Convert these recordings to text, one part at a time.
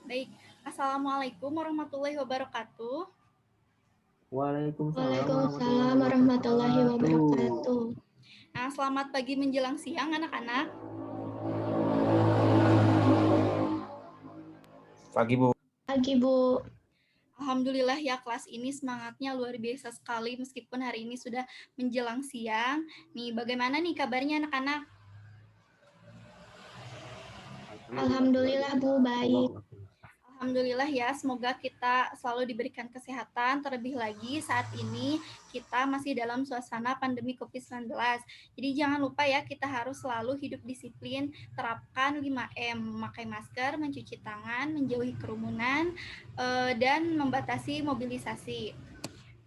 Baik, Assalamualaikum warahmatullahi wabarakatuh. Waalaikumsalam Waalaikumsalam warahmatullahi warahmatullahi wabarakatuh. wabarakatuh. Nah, selamat pagi menjelang siang anak-anak. Pagi Bu. Pagi, Bu. Alhamdulillah ya kelas ini semangatnya luar biasa sekali meskipun hari ini sudah menjelang siang. Nih, bagaimana nih kabarnya anak-anak? Alhamdulillah, Bu, baik. Alhamdulillah ya, semoga kita selalu diberikan kesehatan. Terlebih lagi saat ini kita masih dalam suasana pandemi COVID-19. Jadi jangan lupa ya, kita harus selalu hidup disiplin, terapkan 5M, memakai masker, mencuci tangan, menjauhi kerumunan, dan membatasi mobilisasi.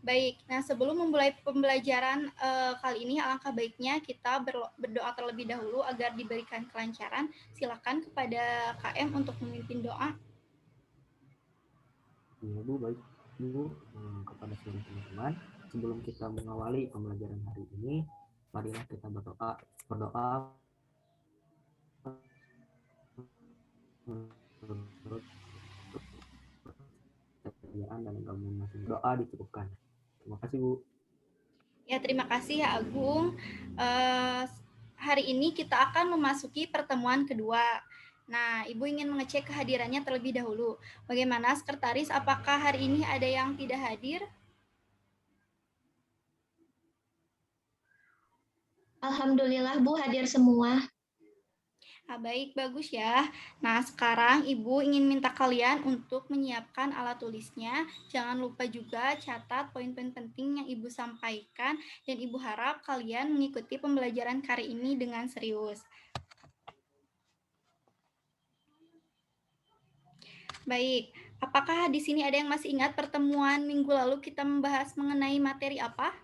Baik, nah sebelum memulai pembelajaran kali ini, alangkah baiknya kita berdoa terlebih dahulu agar diberikan kelancaran. Silakan kepada KM untuk memimpin doa. Ya Bu, baik Bu. Kepada seluruh teman-teman, sebelum kita mengawali pembelajaran hari ini, marilah kita berdoa menurut kepercayaan dan agama masing-masing. Doa dicukupkan. Terima kasih Bu. Ya, terima kasih ya Agung. Hari ini kita akan memasuki pertemuan kedua. Nah, Ibu ingin mengecek kehadirannya terlebih dahulu. Bagaimana sekretaris, apakah hari ini ada yang tidak hadir? Alhamdulillah, Bu, hadir semua. Nah, baik, bagus ya. Nah, sekarang Ibu ingin minta kalian untuk menyiapkan alat tulisnya. Jangan lupa juga catat poin-poin penting yang Ibu sampaikan dan Ibu harap kalian mengikuti pembelajaran kali ini dengan serius. Baik, apakah di sini ada yang masih ingat pertemuan minggu lalu kita membahas mengenai materi apa?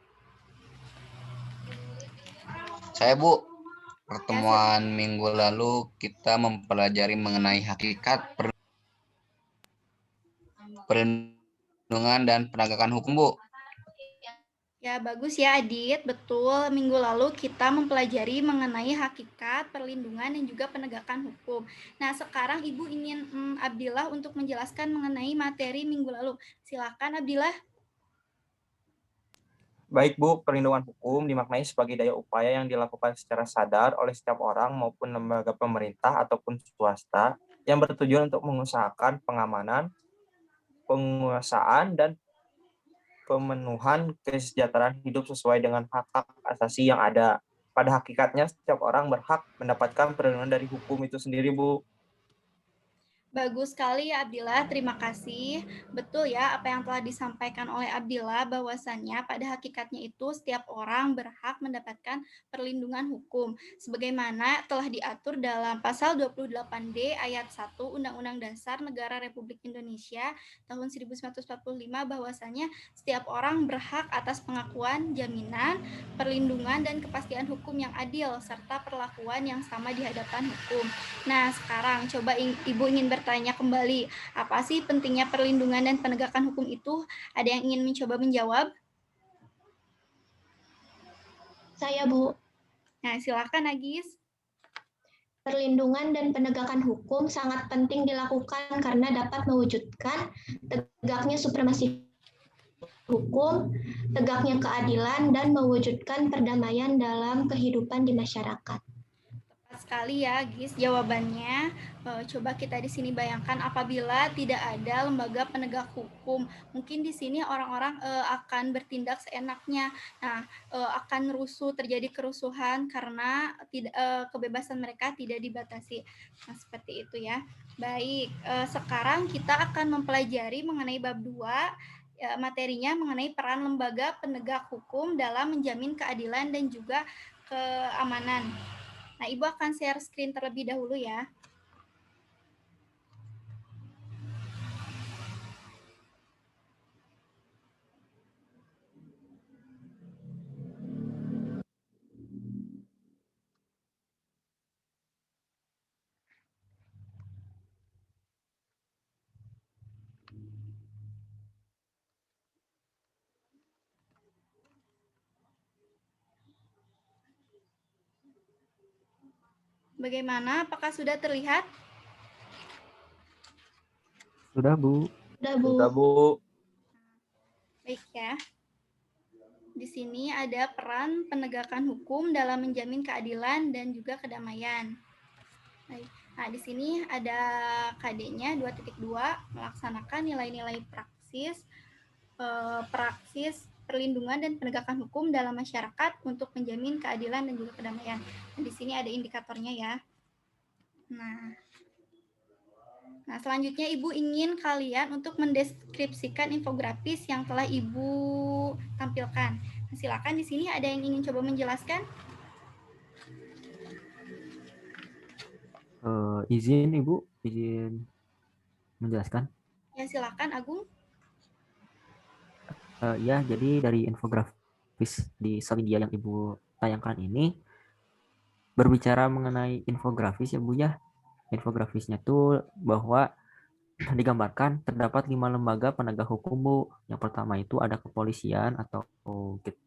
Saya Bu, pertemuan minggu lalu kita mempelajari mengenai hakikat perlindungan dan penegakan hukum Bu. Ya, bagus ya Adit. Betul, minggu lalu kita mempelajari mengenai hakikat, perlindungan, dan juga penegakan hukum. Nah, sekarang Ibu ingin Abdillah untuk menjelaskan mengenai materi minggu lalu. Silakan Abdillah. Baik Bu, perlindungan hukum dimaknai sebagai daya upaya yang dilakukan secara sadar oleh setiap orang maupun lembaga pemerintah ataupun swasta yang bertujuan untuk mengusahakan pengamanan, penguasaan, dan pemenuhan kesejahteraan hidup sesuai dengan hak-hak asasi yang ada. Pada hakikatnya, setiap orang berhak mendapatkan perlindungan dari hukum itu sendiri, Bu. Bagus sekali ya Abdillah, terima kasih. Betul ya apa yang telah disampaikan oleh Abdillah bahwasannya pada hakikatnya itu setiap orang berhak mendapatkan perlindungan hukum sebagaimana telah diatur dalam pasal 28D ayat 1 Undang-Undang Dasar Negara Republik Indonesia tahun 1945 bahwasannya setiap orang berhak atas pengakuan, jaminan, perlindungan dan kepastian hukum yang adil serta perlakuan yang sama di hadapan hukum. Nah, sekarang coba Ibu ingin bertanya kembali, apa sih pentingnya perlindungan dan penegakan hukum itu? Ada yang ingin mencoba menjawab? Saya, Bu. Nah, silakan Agis. Perlindungan dan penegakan hukum sangat penting dilakukan karena dapat mewujudkan tegaknya supremasi hukum, tegaknya keadilan, dan mewujudkan perdamaian dalam kehidupan di masyarakat. Sekali ya, Gis, jawabannya. Coba kita di sini bayangkan apabila tidak ada lembaga penegak hukum, mungkin di sini orang-orang akan bertindak seenaknya. Nah, akan rusuh, terjadi kerusuhan karena kebebasan mereka tidak dibatasi. Nah, seperti itu ya. Baik, sekarang kita akan mempelajari mengenai bab 2, materinya mengenai peran lembaga penegak hukum dalam menjamin keadilan dan juga keamanan. Nah, Ibu akan share screen terlebih dahulu ya. Bagaimana? Apakah sudah terlihat? Sudah, Bu. Sudah, Bu. Sudah, Bu. Baik ya. Di sini ada peran penegakan hukum dalam menjamin keadilan dan juga kedamaian. Baik. Nah, di sini ada KD-nya 2.2 melaksanakan nilai-nilai praksis perlindungan dan penegakan hukum dalam masyarakat untuk menjamin keadilan dan juga kedamaian. Dan di sini ada indikatornya ya. Nah, selanjutnya Ibu ingin kalian untuk mendeskripsikan infografis yang telah Ibu tampilkan. Nah, silakan di sini ada yang ingin coba menjelaskan? Izin Ibu, izin menjelaskan. Ya, silakan Agung. Ya, jadi dari infografis di Salidia yang Ibu tayangkan ini berbicara mengenai infografis ya Bu ya. Infografisnya tuh bahwa digambarkan terdapat 5 lembaga penegak hukum Bu. Yang pertama itu ada kepolisian atau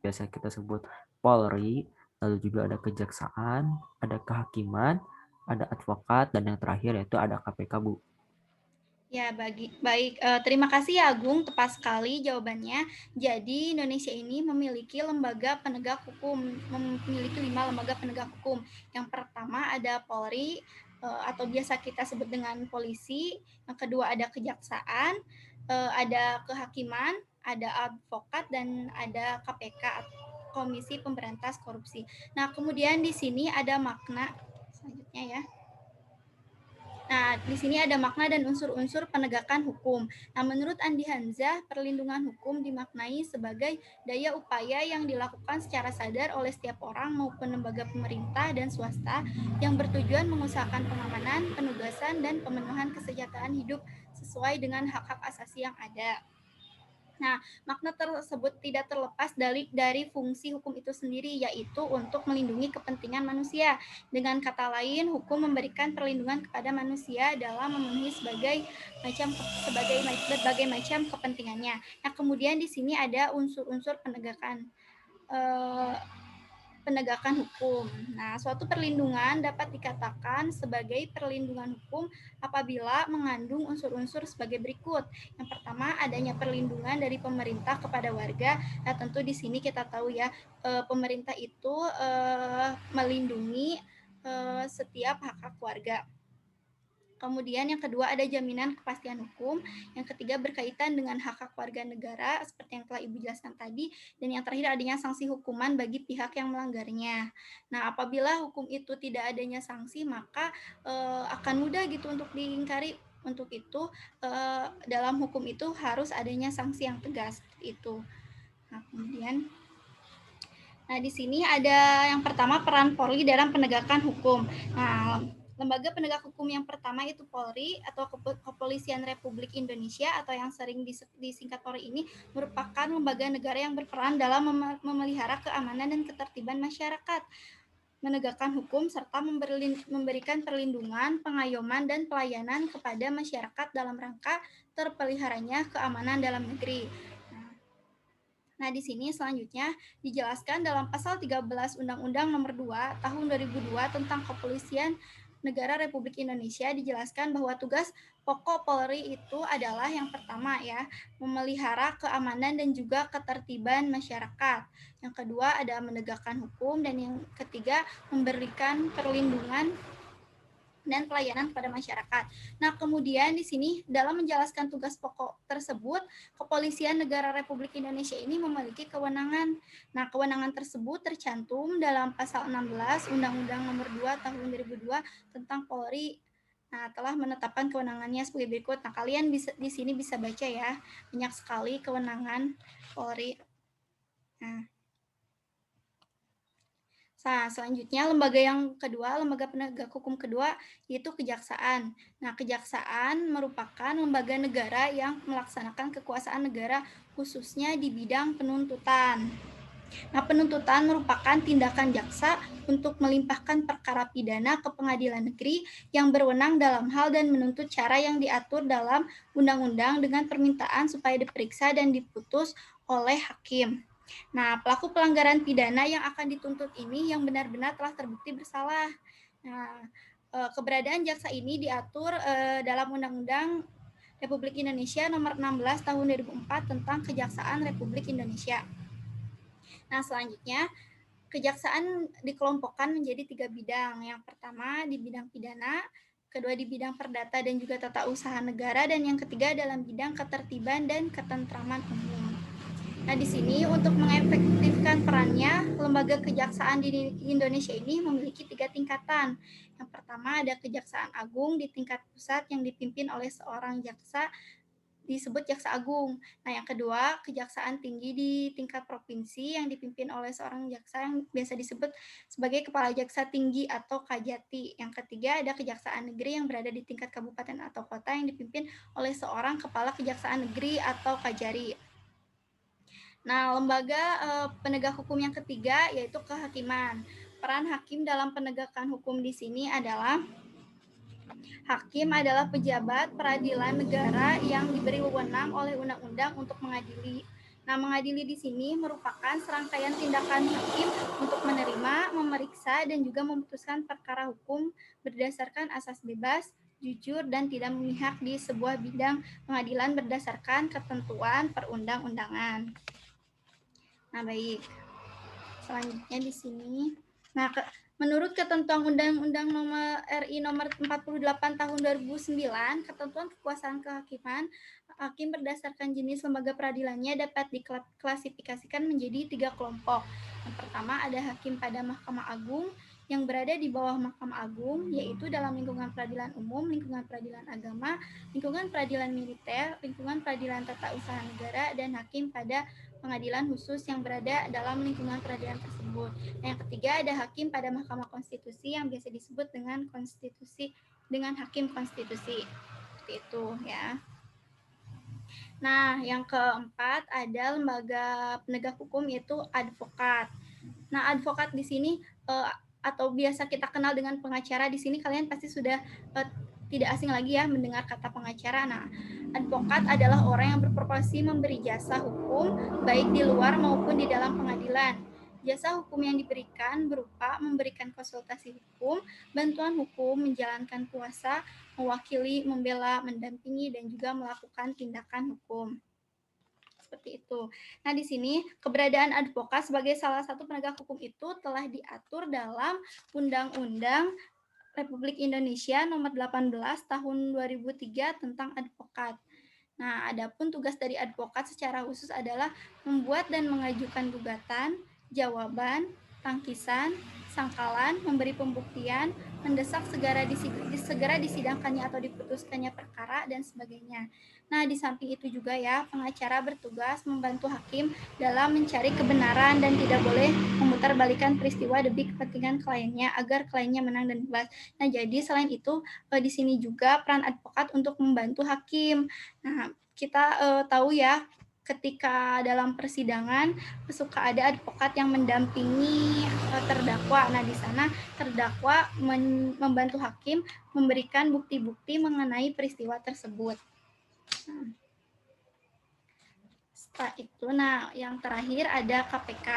biasa kita sebut Polri, lalu juga ada kejaksaan, ada kehakiman, ada advokat, dan yang terakhir yaitu ada KPK Bu. Ya, baik. Terima kasih ya Agung, tepat sekali jawabannya. Jadi Indonesia ini memiliki lembaga penegak hukum, memiliki 5 lembaga penegak hukum. Yang pertama ada Polri, atau biasa kita sebut dengan polisi. Yang kedua ada kejaksaan, ada kehakiman, ada advokat, dan ada KPK, Komisi Pemberantas Korupsi. Nah, kemudian di sini ada makna selanjutnya ya. Nah, di sini ada makna dan unsur-unsur penegakan hukum. Nah, menurut Andi Hanzah, perlindungan hukum dimaknai sebagai daya upaya yang dilakukan secara sadar oleh setiap orang maupun lembaga pemerintah dan swasta yang bertujuan mengusahakan pengamanan, penugasan, dan pemenuhan kesejahteraan hidup sesuai dengan hak-hak asasi yang ada. Nah, makna tersebut tidak terlepas dari fungsi hukum itu sendiri, yaitu untuk melindungi kepentingan manusia. Dengan kata lain, hukum memberikan perlindungan kepada manusia dalam memenuhi berbagai macam kepentingannya. Nah, kemudian di sini ada unsur-unsur penegakan hukum. Nah, suatu perlindungan dapat dikatakan sebagai perlindungan hukum apabila mengandung unsur-unsur sebagai berikut. Yang pertama, adanya perlindungan dari pemerintah kepada warga. Nah, tentu di sini kita tahu ya, pemerintah itu melindungi setiap hak-hak warga. Kemudian yang kedua ada jaminan kepastian hukum. Yang ketiga berkaitan dengan hak-hak warga negara seperti yang telah Ibu jelaskan tadi. Dan yang terakhir adanya sanksi hukuman bagi pihak yang melanggarnya. Nah, apabila hukum itu tidak adanya sanksi, maka akan mudah gitu untuk diingkari. Untuk itu dalam hukum itu harus adanya sanksi yang tegas itu. Nah, kemudian di sini ada yang pertama peran Polri dalam penegakan hukum. Nah, lembaga penegak hukum yang pertama itu Polri atau Kepolisian Republik Indonesia atau yang sering disingkat Polri ini merupakan lembaga negara yang berperan dalam memelihara keamanan dan ketertiban masyarakat, menegakkan hukum serta memberikan perlindungan, pengayoman, dan pelayanan kepada masyarakat dalam rangka terpeliharanya keamanan dalam negeri. Nah, di sini selanjutnya dijelaskan dalam pasal 13 Undang-Undang Nomor 2 Tahun 2002 tentang Kepolisian Negara Republik Indonesia dijelaskan bahwa tugas pokok Polri itu adalah yang pertama ya, memelihara keamanan dan juga ketertiban masyarakat. Yang kedua ada menegakkan hukum dan yang ketiga memberikan perlindungan dan pelayanan kepada masyarakat. Nah, kemudian di sini dalam menjelaskan tugas pokok tersebut, Kepolisian Negara Republik Indonesia ini memiliki kewenangan. Nah, kewenangan tersebut tercantum dalam pasal 16 Undang-Undang Nomor 2 Tahun 2002 tentang Polri. Nah, telah menetapkan kewenangannya sebagai berikut. Nah, kalian bisa di sini bisa baca ya, banyak sekali kewenangan Polri. Nah, selanjutnya lembaga yang kedua, lembaga penegak hukum kedua yaitu kejaksaan. Nah, kejaksaan merupakan lembaga negara yang melaksanakan kekuasaan negara khususnya di bidang penuntutan. Nah, penuntutan merupakan tindakan jaksa untuk melimpahkan perkara pidana ke pengadilan negeri yang berwenang dalam hal dan menuntut cara yang diatur dalam undang-undang dengan permintaan supaya diperiksa dan diputus oleh hakim. Nah, pelaku pelanggaran pidana yang akan dituntut ini yang benar-benar telah terbukti bersalah. Nah, keberadaan jaksa ini diatur dalam Undang-Undang Republik Indonesia nomor 16 tahun 2004 tentang Kejaksaan Republik Indonesia. Nah, selanjutnya kejaksaan dikelompokkan menjadi 3 bidang. Yang pertama di bidang pidana, kedua di bidang perdata dan juga tata usaha negara, dan yang ketiga dalam bidang ketertiban dan ketentraman umum. Nah, di sini untuk mengefektifkan perannya, lembaga kejaksaan di Indonesia ini memiliki 3 tingkatan. Yang pertama ada Kejaksaan Agung di tingkat pusat yang dipimpin oleh seorang jaksa, disebut Jaksa Agung. Nah, yang kedua, Kejaksaan Tinggi di tingkat provinsi yang dipimpin oleh seorang jaksa yang biasa disebut sebagai Kepala Jaksa Tinggi atau Kajati. Yang ketiga, ada Kejaksaan Negeri yang berada di tingkat kabupaten atau kota yang dipimpin oleh seorang Kepala Kejaksaan Negeri atau Kajari. Nah, lembaga penegak hukum yang ketiga yaitu kehakiman. Peran hakim dalam penegakan hukum di sini adalah hakim adalah pejabat peradilan negara yang diberi wewenang oleh undang-undang untuk mengadili. Nah, mengadili di sini merupakan serangkaian tindakan hakim untuk menerima, memeriksa, dan juga memutuskan perkara hukum berdasarkan asas bebas, jujur, dan tidak memihak di sebuah bidang pengadilan berdasarkan ketentuan perundang-undangan. Nah, baik. Selanjutnya di sini. Nah, menurut ketentuan Undang-Undang Nomor RI Nomor 48 Tahun 2009, ketentuan kekuasaan kehakiman, hakim berdasarkan jenis lembaga peradilannya dapat diklasifikasikan menjadi 3 kelompok. Yang pertama ada hakim pada Mahkamah Agung yang berada di bawah Mahkamah Agung, yaitu dalam lingkungan peradilan umum, lingkungan peradilan agama, lingkungan peradilan militer, lingkungan peradilan tata usaha negara, dan hakim pada pengadilan khusus yang berada dalam lingkungan peradilan tersebut. Yang ketiga ada hakim pada Mahkamah Konstitusi yang biasa disebut dengan hakim konstitusi. Seperti itu ya. Nah, yang keempat ada lembaga penegak hukum yaitu advokat. Nah, advokat di sini atau biasa kita kenal dengan pengacara, di sini kalian pasti sudah tidak asing lagi ya mendengar kata pengacara. Nah, advokat adalah orang yang berprofesi memberi jasa hukum baik di luar maupun di dalam pengadilan. Jasa hukum yang diberikan berupa memberikan konsultasi hukum, bantuan hukum, menjalankan kuasa, mewakili, membela, mendampingi, dan juga melakukan tindakan hukum. Seperti itu. Nah, di sini keberadaan advokat sebagai salah satu penegak hukum itu telah diatur dalam Undang-Undang Republik Indonesia Nomor 18 Tahun 2003 tentang advokat. Nah, adapun tugas dari advokat secara khusus adalah membuat dan mengajukan gugatan, jawaban, tangkisan, sangkalan, memberi pembuktian, mendesak segera disidangkannya atau diputuskannya perkara, dan sebagainya. Nah, di samping itu juga ya, pengacara bertugas membantu hakim dalam mencari kebenaran dan tidak boleh memutarbalikkan peristiwa demi kepentingan kliennya agar kliennya menang dan bebas. Nah, jadi selain itu di sini juga peran advokat untuk membantu hakim. Nah, kita tahu ya, ketika dalam persidangan suka ada advokat yang mendampingi terdakwa. Nah, di sana terdakwa membantu hakim memberikan bukti-bukti mengenai peristiwa tersebut. Nah, setelah itu, nah yang terakhir ada KPK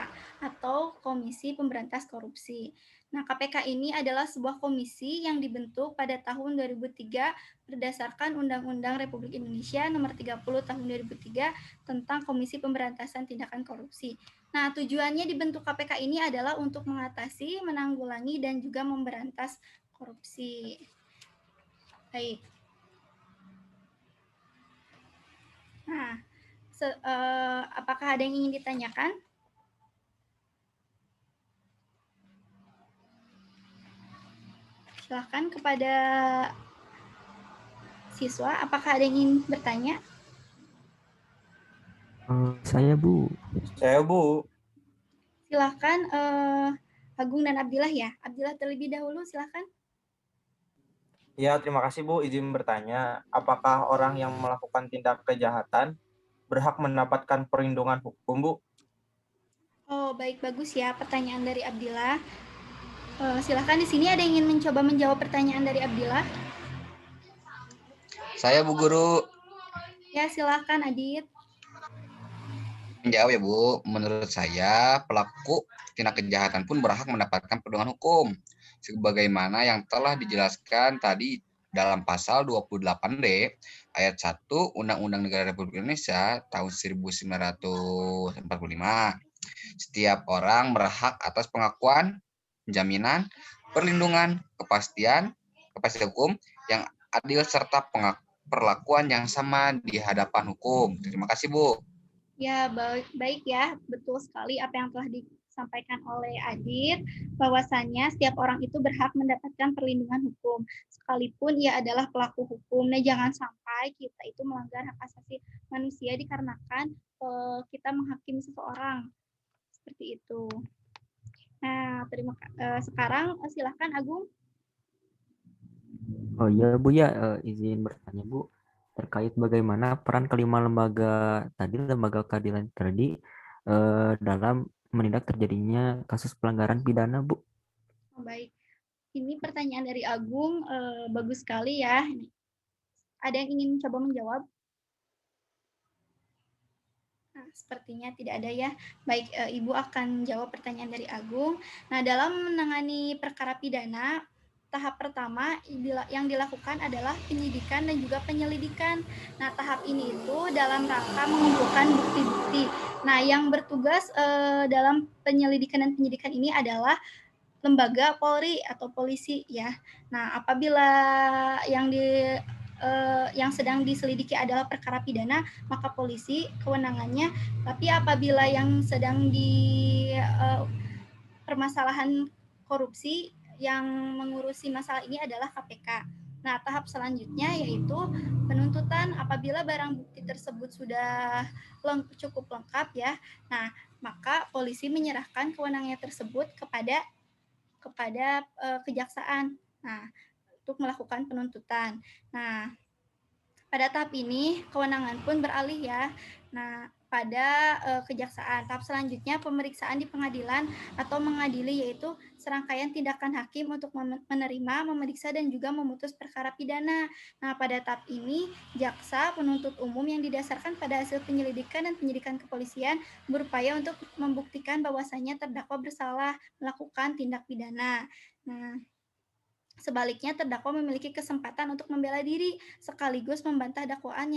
atau Komisi Pemberantas Korupsi. Nah, KPK ini adalah sebuah komisi yang dibentuk pada tahun 2003 berdasarkan Undang-Undang Republik Indonesia Nomor 30 Tahun 2003 tentang Komisi Pemberantasan Tindakan Korupsi. Nah, tujuannya dibentuk KPK ini adalah untuk mengatasi, menanggulangi, dan juga memberantas korupsi. Baik. Nah, apakah ada yang ingin ditanyakan? Silahkan kepada siswa, apakah ada yang ingin bertanya? Saya, Bu. Saya, Bu. Silahkan Agung dan Abdillah ya. Abdillah terlebih dahulu, silahkan. Ya, terima kasih, Bu. Izin bertanya, apakah orang yang melakukan tindak kejahatan berhak mendapatkan perlindungan hukum, Bu? Oh, baik, bagus ya pertanyaan dari Abdillah. Silahkan di sini ada yang ingin mencoba menjawab pertanyaan dari Abdillah? Saya Bu Guru. Ya, silahkan Adit. Menjawab ya Bu. Menurut saya pelaku tindak kejahatan pun berhak mendapatkan perlindungan hukum sebagaimana yang telah dijelaskan tadi dalam pasal 28D ayat 1 Undang-Undang Negara Republik Indonesia tahun 1945. Setiap orang berhak atas pengakuan, jaminan, perlindungan, kepastian hukum yang adil serta perlakuan yang sama di hadapan hukum. Terima kasih, Bu. Ya, baik ya, betul sekali apa yang telah disampaikan oleh Adit, bahwasannya setiap orang itu berhak mendapatkan perlindungan hukum, sekalipun ia adalah pelaku hukum. Nah, jangan sampai kita itu melanggar hak asasi manusia dikarenakan kita menghakimi seseorang, seperti itu. Nah, sekarang silahkan Agung. Oh iya Bu ya, izin bertanya Bu, terkait bagaimana peran kelima lembaga keadilan tadi dalam menindak terjadinya kasus pelanggaran pidana Bu. Oh, baik, ini pertanyaan dari Agung, bagus sekali ya. Ada yang ingin coba menjawab? Nah, sepertinya tidak ada ya. Baik, Ibu akan jawab pertanyaan dari Agung. Nah, dalam menangani perkara pidana, tahap pertama yang dilakukan adalah penyidikan dan juga penyelidikan. Nah, tahap ini itu dalam rangka mengumpulkan bukti-bukti. Nah, yang bertugas dalam penyelidikan dan penyidikan ini adalah lembaga Polri atau polisi ya. Nah, apabila yang sedang diselidiki adalah perkara pidana, maka polisi kewenangannya. Tapi apabila yang sedang di permasalahan korupsi, yang mengurusi masalah ini adalah KPK. Nah, tahap selanjutnya yaitu penuntutan. Apabila barang bukti tersebut sudah cukup lengkap ya, nah maka polisi menyerahkan kewenangannya tersebut kepada kejaksaan. Nah, untuk melakukan penuntutan. Nah, pada tahap ini kewenangan pun beralih ya. Nah, pada kejaksaan. Tahap selanjutnya pemeriksaan di pengadilan atau mengadili, yaitu serangkaian tindakan hakim untuk menerima, memeriksa dan juga memutus perkara pidana. Nah, pada tahap ini jaksa penuntut umum yang didasarkan pada hasil penyelidikan dan penyidikan kepolisian berupaya untuk membuktikan bahwasannya terdakwa bersalah melakukan tindak pidana. Nah, sebaliknya, terdakwa memiliki kesempatan untuk membela diri sekaligus membantah dakwaan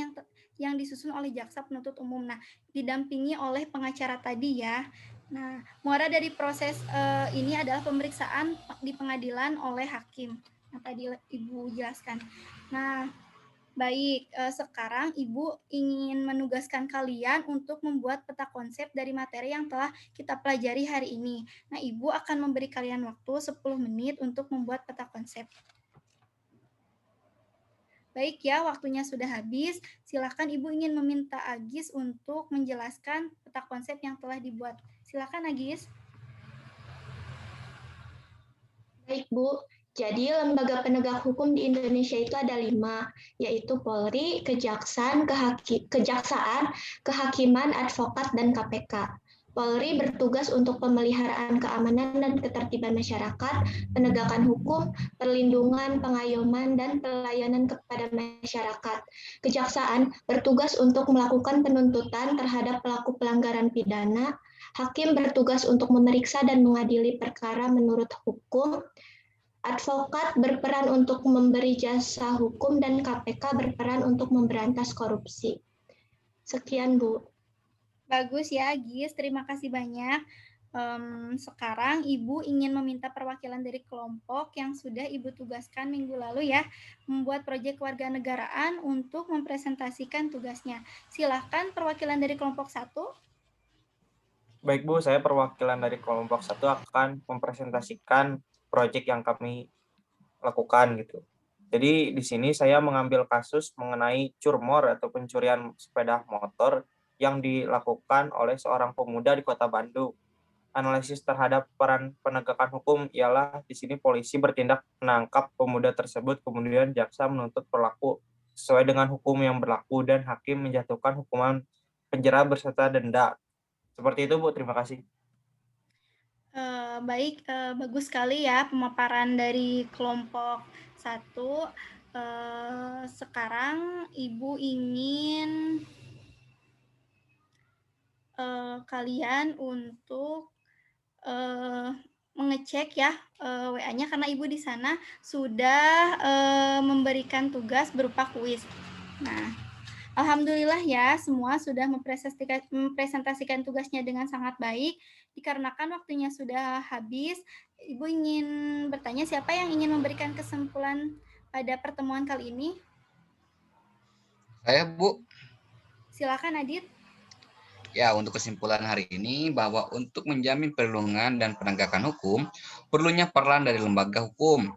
yang disusun oleh jaksa penuntut umum. Nah, didampingi oleh pengacara tadi ya. Nah, muara dari proses ini adalah pemeriksaan di pengadilan oleh hakim. Nah, tadi Ibu jelaskan. Nah, baik, sekarang Ibu ingin menugaskan kalian untuk membuat peta konsep dari materi yang telah kita pelajari hari ini. Nah, Ibu akan memberi kalian waktu 10 menit untuk membuat peta konsep. Baik ya, waktunya sudah habis. Silakan Ibu ingin meminta Agis untuk menjelaskan peta konsep yang telah dibuat. Silakan Agis. Baik, Bu. Jadi lembaga penegak hukum di Indonesia itu ada 5, yaitu Polri, Kejaksaan, Kehakiman, Advokat, dan KPK. Polri bertugas untuk pemeliharaan keamanan dan ketertiban masyarakat, penegakan hukum, perlindungan, pengayoman, dan pelayanan kepada masyarakat. Kejaksaan bertugas untuk melakukan penuntutan terhadap pelaku pelanggaran pidana. Hakim bertugas untuk memeriksa dan mengadili perkara menurut hukum. Advokat berperan untuk memberi jasa hukum dan KPK berperan untuk memberantas korupsi. Sekian, Bu. Bagus ya, Agis. Terima kasih banyak. Sekarang Ibu ingin meminta perwakilan dari kelompok yang sudah Ibu tugaskan minggu lalu ya, membuat proyek kewarganegaraan untuk mempresentasikan tugasnya. Silahkan perwakilan dari kelompok 1. Baik Bu, saya perwakilan dari kelompok 1 akan mempresentasikan proyek yang kami lakukan gitu. Jadi di sini saya mengambil kasus mengenai curmor atau pencurian sepeda motor yang dilakukan oleh seorang pemuda di Kota Bandung. Analisis terhadap peran penegakan hukum ialah di sini polisi bertindak menangkap pemuda tersebut, kemudian jaksa menuntut pelaku sesuai dengan hukum yang berlaku dan hakim menjatuhkan hukuman penjara beserta denda. Seperti itu Bu, terima kasih. Baik, bagus sekali ya pemaparan dari kelompok 1. Sekarang Ibu ingin kalian untuk mengecek ya WA-nya karena Ibu di sana sudah memberikan tugas berupa kuis. Nah, alhamdulillah ya semua sudah mempresentasikan tugasnya dengan sangat baik. Dikarenakan waktunya sudah habis, Ibu ingin bertanya siapa yang ingin memberikan kesimpulan pada pertemuan kali ini? Saya, Bu. Silakan Adit. Ya, untuk kesimpulan hari ini bahwa untuk menjamin perlindungan dan penegakan hukum, perlunya peran dari lembaga hukum.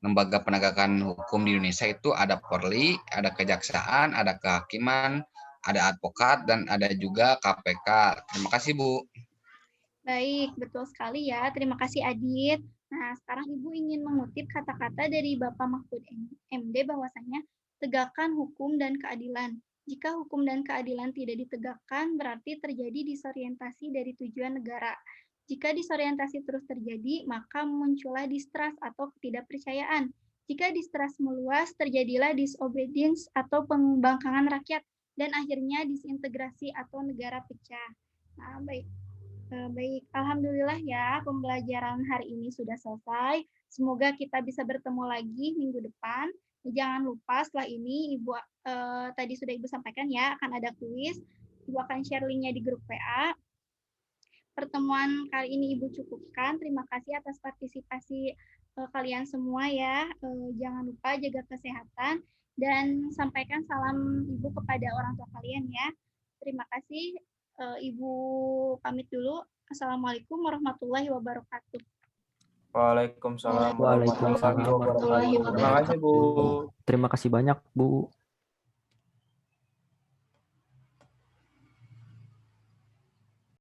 Lembaga penegakan hukum di Indonesia itu ada Polri, ada Kejaksaan, ada Kehakiman, ada advokat, dan ada juga KPK. Terima kasih, Bu. Baik, betul sekali ya. Terima kasih Adit. Nah, sekarang Ibu ingin mengutip kata-kata dari Bapak Mahfud MD bahwasanya tegakkan hukum dan keadilan. Jika hukum dan keadilan tidak ditegakkan, berarti terjadi disorientasi dari tujuan negara. Jika disorientasi terus terjadi, maka muncullah distrust atau ketidakpercayaan. Jika distrust meluas, terjadilah disobedience atau pembangkangan rakyat, dan akhirnya disintegrasi atau negara pecah. Nah, baik. Baik, alhamdulillah ya pembelajaran hari ini sudah selesai. Semoga kita bisa bertemu lagi minggu depan. Jangan lupa setelah ini Ibu tadi sudah Ibu sampaikan ya akan ada kuis. Ibu akan share linknya di grup WA. Pertemuan kali ini Ibu cukupkan. Terima kasih atas partisipasi kalian semua ya. Jangan lupa jaga kesehatan dan sampaikan salam Ibu kepada orang tua kalian ya. Terima kasih. Ibu pamit dulu. Assalamualaikum warahmatullahi wabarakatuh. Waalaikumsalam Waalaikumsalam warahmatullahi wabarakatuh. Terima kasih, Bu. Terima kasih banyak, Bu.